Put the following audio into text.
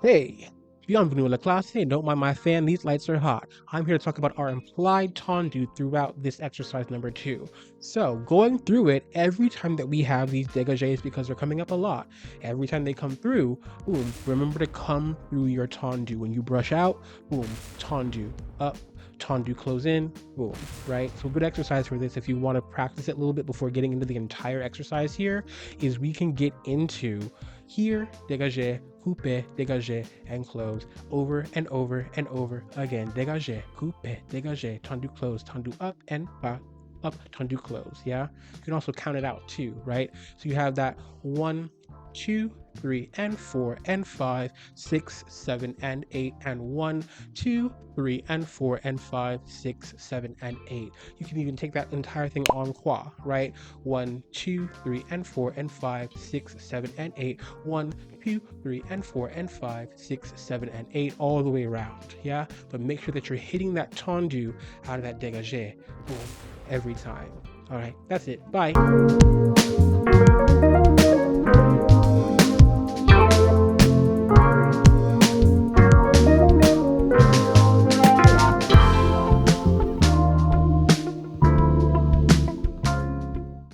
Hey, bienvenue à la classe. Hey, don't mind my fan, these lights are hot. I'm here to talk about our implied tendu throughout this exercise number 2. So, going through it, every time that we have these dégagés, because they're coming up a lot, every time they come through, boom, remember to come through your tendu. When you brush out, boom, tendu up, tendu close in, boom, right? So good exercise for this if you want to practice it a little bit before getting into the entire exercise here is we can get into here, dégagé, coupe, dégagé, and close over and over and over again. Dégagé, coupe, dégagé, tendu close, tendu up and pas, up, tendu close. Yeah. You can also count it out too, right? So you have that 1, 2, 3, and 4, and 5, 6, 7, and 8, and 1, 2, 3, and 4, and 5, 6, 7, and 8. You can even take that entire thing en croix, right? 1, 2, 3, and 4, and 5, 6, 7, and 8. 1, 2, 3, and 4, and 5, 6, 7, and 8, all the way around. Yeah, but make sure that you're hitting that tendu out of that dégagé, boom, every time. All right, that's it. Bye.